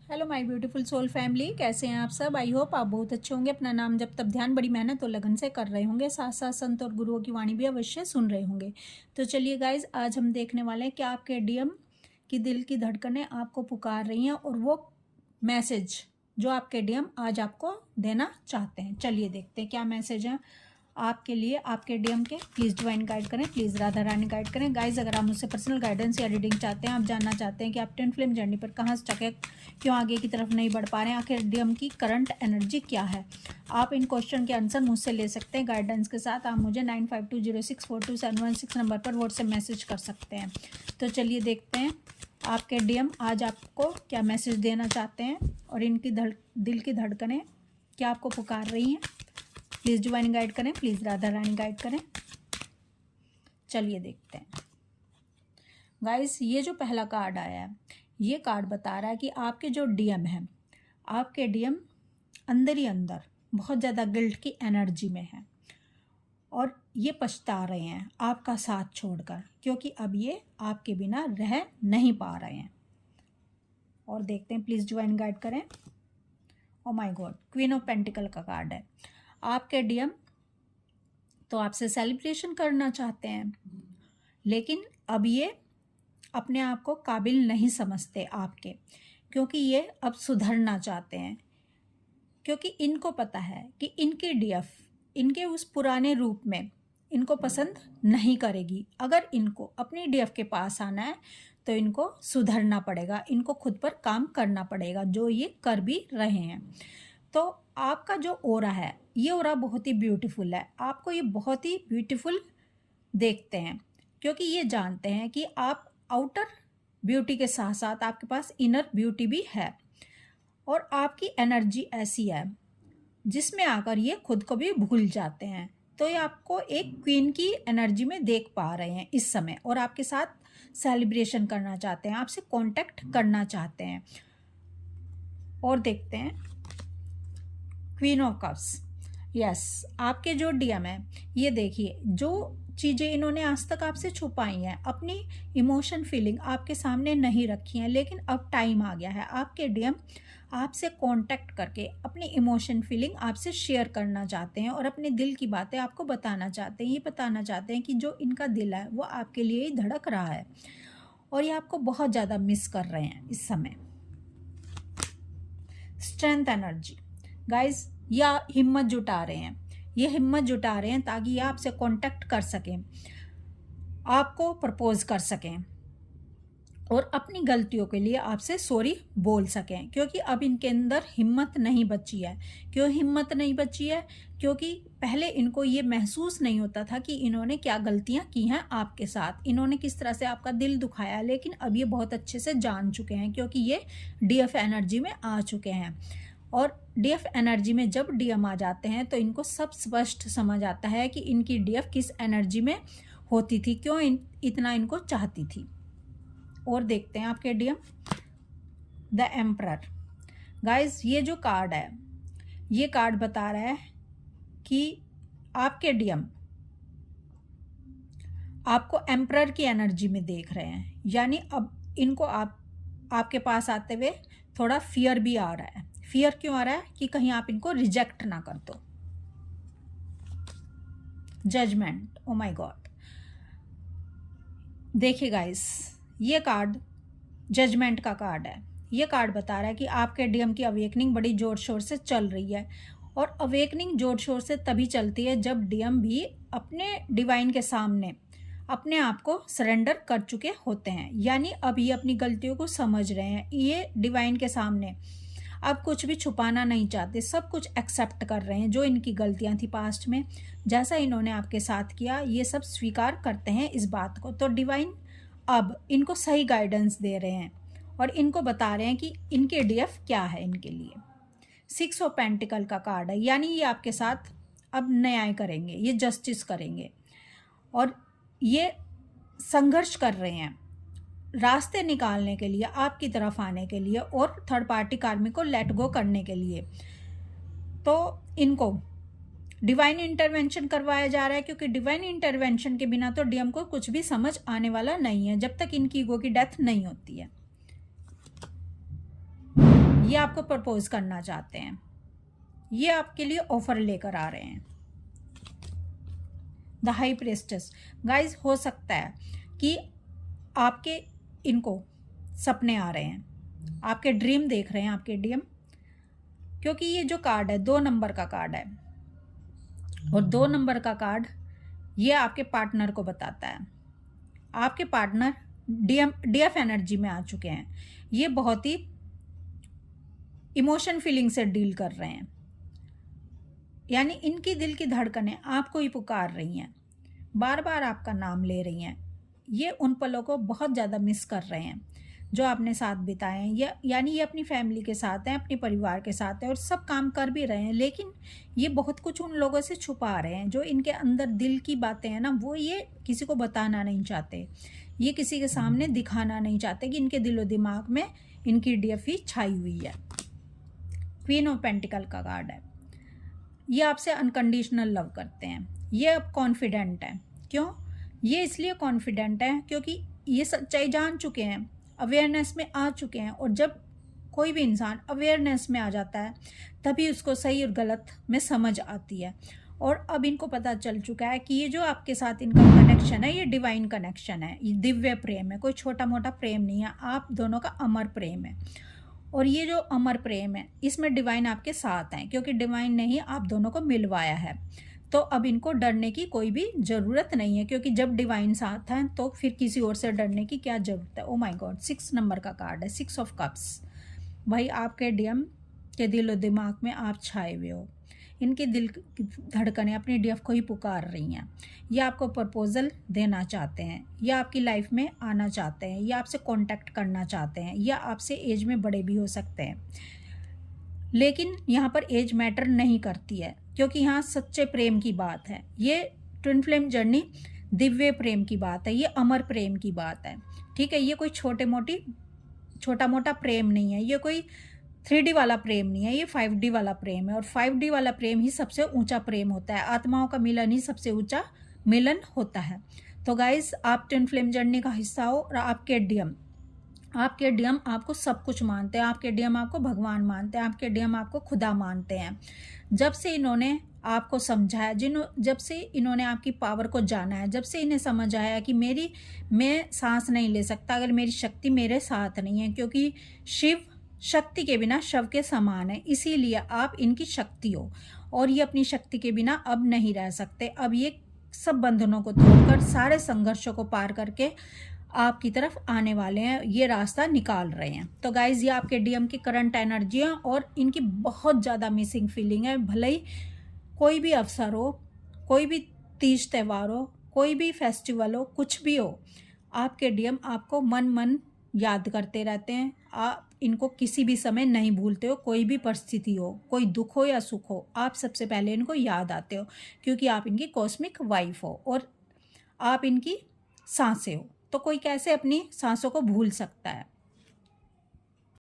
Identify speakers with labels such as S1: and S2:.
S1: Hello my beautiful soul family, कैसे हैं आप सब। आई होप आप बहुत अच्छे होंगे। अपना नाम जब तब ध्यान बड़ी मेहनत और लगन से कर रहे होंगे, साथ साथ संत और गुरुओं की वाणी भी अवश्य सुन रहे होंगे। तो चलिए गाइज, आज हम देखने वाले हैं कि आपके डीएम की दिल की धड़कनें आपको पुकार रही हैं और वो मैसेज जो आपके डीएम आज आपको देना चाहते हैं। चलिए देखते हैं क्या मैसेज है आपके लिए, आपके डीएम के। प्लीज़ डिवाइन गाइड करें, प्लीज़ राधा रानी गाइड करें। गाइज, अगर आप मुझसे पर्सनल गाइडेंस या रीडिंग चाहते हैं, आप जानना चाहते हैं कि आप ट्विन फ्लेम जर्नी पर कहाँ स्टक है, क्यों आगे की तरफ नहीं बढ़ पा रहे हैं, आखिर डीएम की करंट एनर्जी क्या है, आप इन क्वेश्चन के आंसर मुझसे ले सकते हैं गाइडेंस के साथ। आप मुझे 9520642716 नंबर पर व्हाट्सएप मैसेज कर सकते हैं। तो चलिए देखते हैं आपके डीएम आज आपको क्या मैसेज देना चाहते हैं और इनकी दिल की धड़कनें क्या आपको पुकार रही हैं। प्लीज़ डिवाइन गाइड करें, प्लीज़ राधा रानी गाइड करें। चलिए देखते हैं गाइस, ये जो पहला कार्ड आया है, ये कार्ड बता रहा है कि आपके जो डीएम हैं, आपके डीएम अंदर ही अंदर बहुत ज़्यादा गिल्ट की एनर्जी में है और ये पछता रहे हैं आपका साथ छोड़कर, क्योंकि अब ये आपके बिना रह नहीं पा रहे हैं। और देखते हैं, प्लीज़ डिवाइन गाइड करें। ओ my God, queen of pentacle का कार्ड है। आपके डीएम तो आपसे सेलिब्रेशन करना चाहते हैं, लेकिन अब ये अपने आप को काबिल नहीं समझते आपके, क्योंकि ये अब सुधरना चाहते हैं, क्योंकि इनको पता है कि इनके डीएफ इनके उस पुराने रूप में इनको पसंद नहीं करेगी। अगर इनको अपनी डीएफ के पास आना है तो इनको सुधरना पड़ेगा, इनको खुद पर काम करना पड़ेगा, जो ये कर भी रहे हैं। तो आपका जो ओरा है, ये ओरा बहुत ही ब्यूटीफुल है। आपको ये बहुत ही ब्यूटीफुल देखते हैं, क्योंकि ये जानते हैं कि आप आउटर ब्यूटी के साथ साथ आपके पास इनर ब्यूटी भी है और आपकी एनर्जी ऐसी है जिसमें आकर ये खुद को भी भूल जाते हैं। तो ये आपको एक क्वीन की एनर्जी में देख पा रहे हैं इस समय और आपके साथ सेलिब्रेशन करना चाहते हैं, आपसे कांटेक्ट करना चाहते हैं। और देखते हैं क्वीन ऑफ कप्स। यस, आपके जो डीएम है, ये देखिए, जो चीज़ें इन्होंने आज तक आपसे छुपाई हैं, अपनी इमोशन फीलिंग आपके सामने नहीं रखी हैं, लेकिन अब टाइम आ गया है आपके डीएम आपसे कांटेक्ट करके अपनी इमोशन फीलिंग आपसे शेयर करना चाहते हैं और अपने दिल की बातें आपको बताना चाहते हैं। ये बताना चाहते हैं कि जो इनका दिल है वो आपके लिए ही धड़क रहा है और ये आपको बहुत ज़्यादा मिस कर रहे हैं इस समय। स्ट्रेंथ एनर्जी गाइस, या हिम्मत जुटा रहे हैं, ये हिम्मत जुटा रहे हैं ताकि ये आपसे कांटेक्ट कर सकें, आपको प्रपोज कर सकें और अपनी गलतियों के लिए आपसे सॉरी बोल सकें, क्योंकि अब इनके अंदर हिम्मत नहीं बची है। क्यों हिम्मत नहीं बची है? क्योंकि पहले इनको ये महसूस नहीं होता था कि इन्होंने क्या गलतियां की हैं आपके साथ, इन्होंने किस तरह से आपका दिल दुखाया, लेकिन अब ये बहुत अच्छे से जान चुके हैं, क्योंकि ये डीएफ एनर्जी में आ चुके हैं। और डीएफ एनर्जी में जब डीएम आ जाते हैं तो इनको सब स्पष्ट समझ आता है कि इनकी डीएफ किस एनर्जी में होती थी, क्यों इतना इनको चाहती थी। और देखते हैं आपके डीएम द एम्परर। गाइस, ये जो कार्ड है, ये कार्ड बता रहा है कि आपके डीएम आपको एम्परर की एनर्जी में देख रहे हैं, यानी अब इनको आपके पास आते हुए थोड़ा फियर भी आ रहा है। फियर क्यों आ रहा है? कि कहीं आप इनको रिजेक्ट ना कर दो। Judgement, oh my god. देखिए गाइस, ये कार्ड जजमेंट का कार्ड है। ये कार्ड बता रहा है कि आपके डीएम की अवेकनिंग बड़ी जोर शोर से चल रही है और अवेकनिंग जोर शोर से तभी चलती है जब डीएम भी अपने डिवाइन के सामने अपने आप को सरेंडर कर चुके होते हैं, यानी अब ये अपनी गलतियों को समझ रहे हैं। ये डिवाइन के सामने अब कुछ भी छुपाना नहीं चाहते, सब कुछ एक्सेप्ट कर रहे हैं। जो इनकी गलतियां थी पास्ट में, जैसा इन्होंने आपके साथ किया, ये सब स्वीकार करते हैं इस बात को। तो डिवाइन अब इनको सही गाइडेंस दे रहे हैं और इनको बता रहे हैं कि इनके डीएफ क्या है इनके लिए। 6 ऑफ पेंटिकल का कार्ड है, यानी ये आपके साथ अब न्याय करेंगे, ये जस्टिस करेंगे और ये संघर्ष कर रहे हैं रास्ते निकालने के लिए, आपकी तरफ आने के लिए और थर्ड पार्टी कार्मिक को लेट गो करने के लिए। तो इनको डिवाइन इंटरवेंशन करवाया जा रहा है, क्योंकि डिवाइन इंटरवेंशन के बिना तो डीएम को कुछ भी समझ आने वाला नहीं है, जब तक इनकी ईगो की डेथ नहीं होती है। ये आपको प्रपोज करना चाहते हैं, ये आपके लिए ऑफर लेकर आ रहे हैं। द हाई प्रिस्टेस गाइज, हो सकता है कि आपके इनको सपने आ रहे हैं, आपके ड्रीम देख रहे हैं, आपके डीएम, क्योंकि ये जो कार्ड है 2 नंबर का कार्ड है, और 2 नंबर का कार्ड ये आपके पार्टनर को बताता है। आपके पार्टनर डीएफ एनर्जी में आ चुके हैं, ये बहुत ही इमोशन फीलिंग से डील कर रहे हैं, यानी इनकी दिल की धड़कनें आपको ही पुकार रही हैं, बार बार आपका नाम ले रही हैं। ये उन पलों को बहुत ज़्यादा मिस कर रहे हैं जो आपने साथ बिताए हैं, यानी ये अपनी फैमिली के साथ हैं, अपने परिवार के साथ हैं, और सब काम कर भी रहे हैं, लेकिन ये बहुत कुछ उन लोगों से छुपा रहे हैं। जो इनके अंदर दिल की बातें हैं ना, वो ये किसी को बताना नहीं चाहते, ये किसी के सामने दिखाना नहीं चाहते कि इनके दिलो दिमाग में इनकी डीएफई छाई हुई है। क्वीन ऑफ पेंटिकल का कार्ड है। ये आपसे अनकंडीशनल लव करते हैं, ये अब कॉन्फिडेंट है। क्यों? ये इसलिए कॉन्फिडेंट है क्योंकि ये सच्चाई जान चुके हैं, अवेयरनेस में आ चुके हैं, और जब कोई भी इंसान अवेयरनेस में आ जाता है तभी उसको सही और गलत में समझ आती है। और अब इनको पता चल चुका है कि ये जो आपके साथ इनका कनेक्शन है, ये डिवाइन कनेक्शन है, ये दिव्य प्रेम है, कोई छोटा मोटा प्रेम नहीं है, आप दोनों का अमर प्रेम है। और ये जो अमर प्रेम है, इसमें डिवाइन आपके साथ हैं, क्योंकि डिवाइन ने ही आप दोनों को मिलवाया है। तो अब इनको डरने की कोई भी ज़रूरत नहीं है, क्योंकि जब डिवाइन साथ हैं तो फिर किसी और से डरने की क्या ज़रूरत है। ओ माय गॉड, 6 नंबर का कार्ड है, 6 ऑफ कप्स। भाई आपके डीएम के दिल और दिमाग में आप छाए हुए हो, इनके दिल की धड़कनें अपनी डीएफ को ही पुकार रही हैं। ये आपको प्रपोजल देना चाहते हैं, या आपकी लाइफ में आना चाहते हैं, या आपसे कांटेक्ट करना चाहते हैं, या आपसे एज में बड़े भी हो सकते हैं। लेकिन यहाँ पर एज मैटर नहीं करती है, क्योंकि यहाँ सच्चे प्रेम की बात है। ये ट्विन फ्लेम जर्नी दिव्य प्रेम की बात है, ये अमर प्रेम की बात है। ठीक है, ये कोई छोटा मोटा प्रेम नहीं है, ये कोई 3D वाला प्रेम नहीं है, ये 5D वाला प्रेम है। और 5D वाला प्रेम ही सबसे ऊंचा प्रेम होता है, आत्माओं का मिलन ही सबसे ऊंचा मिलन होता है। तो गाइस, आप ट्विन फ्लेम जर्नी का हिस्सा हो, और आपके डीएम आपको सब कुछ मानते हैं, आपके डीएम आपको भगवान मानते हैं, आपके डीएम आपको खुदा मानते हैं। जब से इन्होंने आपको समझाया, जब से इन्होंने आपकी पावर को जाना है, जब से इन्हें समझ आया कि मैं सांस नहीं ले सकता अगर मेरी शक्ति मेरे साथ नहीं है, क्योंकि शिव शक्ति के बिना शव के समान है, इसीलिए आप इनकी शक्ति हो, और ये अपनी शक्ति के बिना अब नहीं रह सकते। अब ये सब बंधनों को तोड़कर, सारे संघर्षों को पार करके आपकी तरफ आने वाले हैं, ये रास्ता निकाल रहे हैं। तो गाइज, ये आपके डीएम की करंट एनर्जी है, और इनकी बहुत ज़्यादा मिसिंग फीलिंग है। भले ही कोई भी अवसर हो, कोई भी तीज त्यौहार हो, कोई भी फेस्टिवल हो, कुछ भी हो, आपके डीएम आपको मन याद करते रहते हैं। आप इनको किसी भी समय नहीं भूलते हो, कोई भी परिस्थिति हो, कोई दुख हो या सुख हो, आप सबसे पहले इनको याद आते हो, क्योंकि आप इनकी कॉस्मिक वाइफ हो और आप इनकी सांसें हो। तो कोई कैसे अपनी सांसों को भूल सकता है।